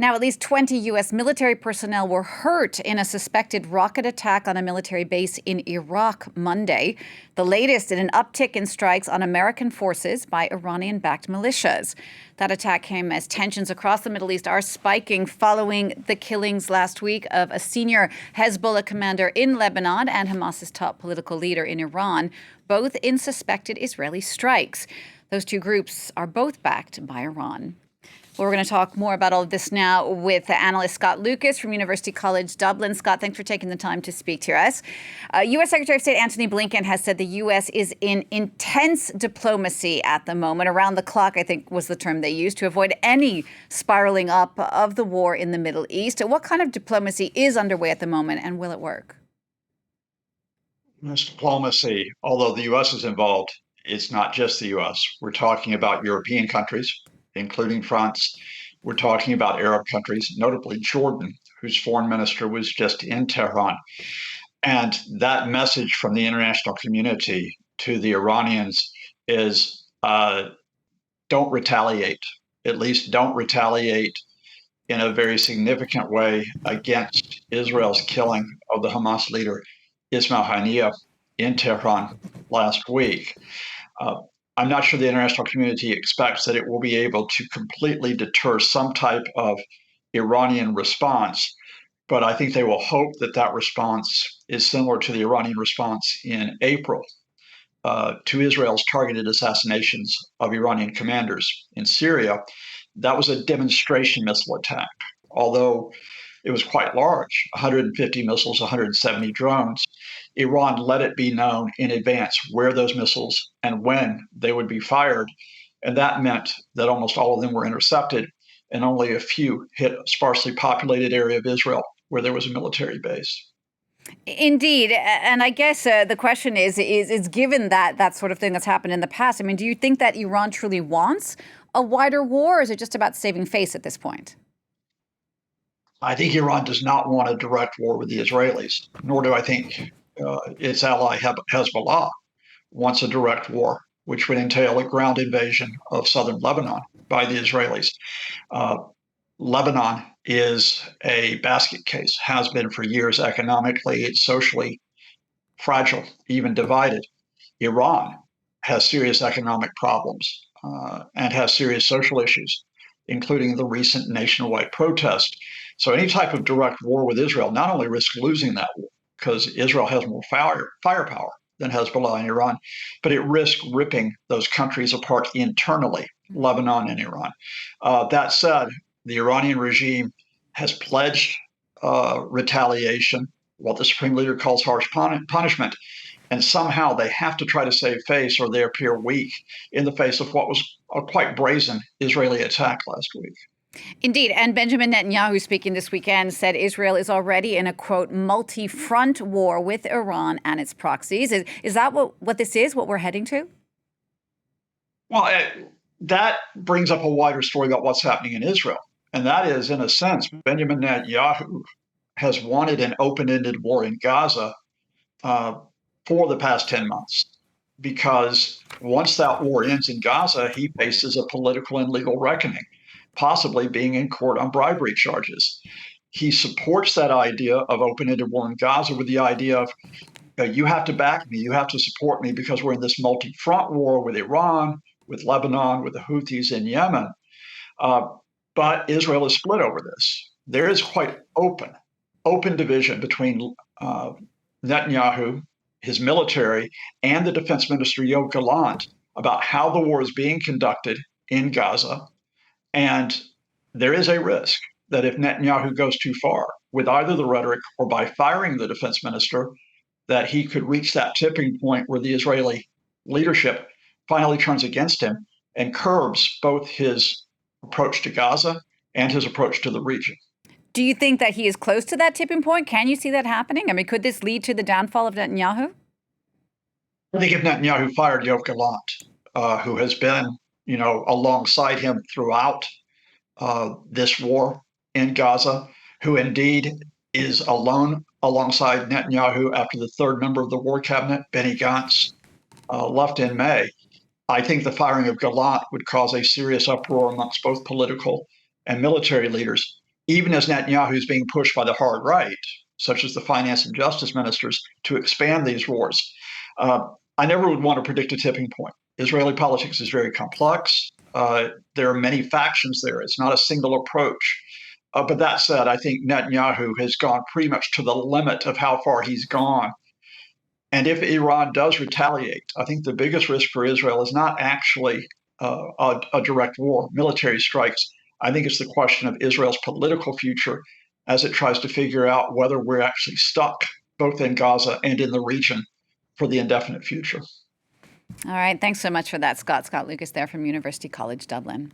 Now, at least 20 U.S. military personnel were hurt in a suspected rocket attack on a military base in Iraq Monday, the latest in an uptick in strikes on American forces by Iranian-backed militias. That attack came as tensions across the Middle East are spiking following the killings last week of a senior Hezbollah commander in Lebanon and Hamas's top political leader in Iran, both in suspected Israeli strikes. Those two groups are both backed by Iran. Well, we're going to talk more about all of this now with analyst Scott Lucas from University College Dublin. Scott, thanks for taking the time to speak to us. U.S. Secretary of State Antony Blinken has said the U.S. is in intense diplomacy at the moment. Around the clock, I think, was the term they used to avoid any spiraling up of the war in the Middle East. What kind of diplomacy is underway at the moment, and will it work? This diplomacy, although the U.S. is involved, it's not just the U.S. We're talking about European countries, including France. We're talking about Arab countries, notably Jordan, whose foreign minister was just in Tehran. And that message from the international community to the Iranians is don't retaliate, at least don't retaliate in a very significant way against Israel's killing of the Hamas leader, Ismail Haniyeh, in Tehran last week. I'm not sure the international community expects that it will be able to completely deter some type of Iranian response, but I think they will hope that that response is similar to the Iranian response in April to Israel's targeted assassinations of Iranian commanders in Syria. That was a demonstration missile attack, although it was quite large, 150 missiles, 170 drones. Iran let it be known in advance where those missiles and when they would be fired. And that meant that almost all of them were intercepted and only a few hit a sparsely populated area of Israel where there was a military base. Indeed. And I guess the question is given that sort of thing that's happened in the past, I mean, do you think that Iran truly wants a wider war, or is it just about saving face at this point? I think Iran does not want a direct war with the Israelis, nor do I think its ally Hezbollah wants a direct war, which would entail a ground invasion of southern Lebanon by the Israelis. Lebanon is a basket case, has been for years economically, it's socially fragile, even divided. Iran has serious economic problems and has serious social issues, including the recent nationwide protest. So any type of direct war with Israel not only risks losing that war, because Israel has more firepower than Hezbollah and Iran, but it risks ripping those countries apart internally, Lebanon and Iran. That said, the Iranian regime has pledged retaliation, what the supreme leader calls harsh punishment, and somehow they have to try to save face or they appear weak in the face of what was a quite brazen Israeli attack last week. Indeed. And Benjamin Netanyahu, speaking this weekend, said Israel is already in a, quote, multi-front war with Iran and its proxies. Is that what this is, what we're heading to? Well, that brings up a wider story about what's happening in Israel. And that is, in a sense, Benjamin Netanyahu has wanted an open-ended war in Gaza for the past 10 months. Because once that war ends in Gaza, he faces a political and legal reckoning, possibly being in court on bribery charges. He supports that idea of open-ended war in Gaza with the idea of, you have to back me, you have to support me because we're in this multi-front war with Iran, with Lebanon, with the Houthis in Yemen. But Israel is split over this. There is quite open division between Netanyahu, his military, and the defense minister, Yoav Gallant, about how the war is being conducted in Gaza. And there is a risk that if Netanyahu goes too far with either the rhetoric or by firing the defense minister, that he could reach that tipping point where the Israeli leadership finally turns against him and curbs both his approach to Gaza and his approach to the region. Do you think that he is close to that tipping point? Can you see that happening? I mean, could this lead to the downfall of Netanyahu? I think if Netanyahu fired Yoav Gallant, who has been, alongside him throughout this war in Gaza, who indeed is alone alongside Netanyahu after the third member of the war cabinet, Benny Gantz, left in May, I think the firing of Gallant would cause a serious uproar amongst both political and military leaders even as Netanyahu is being pushed by the hard right, such as the finance and justice ministers, to expand these wars. I never would want to predict a tipping point. Israeli politics is very complex. There are many factions there. It's not a single approach. But that said, I think Netanyahu has gone pretty much to the limit of how far he's gone. And if Iran does retaliate, I think the biggest risk for Israel is not actually a direct war, military strikes. I think it's the question of Israel's political future as it tries to figure out whether we're actually stuck both in Gaza and in the region for the indefinite future. All right. Thanks so much for that, Scott. Scott Lucas there from University College Dublin.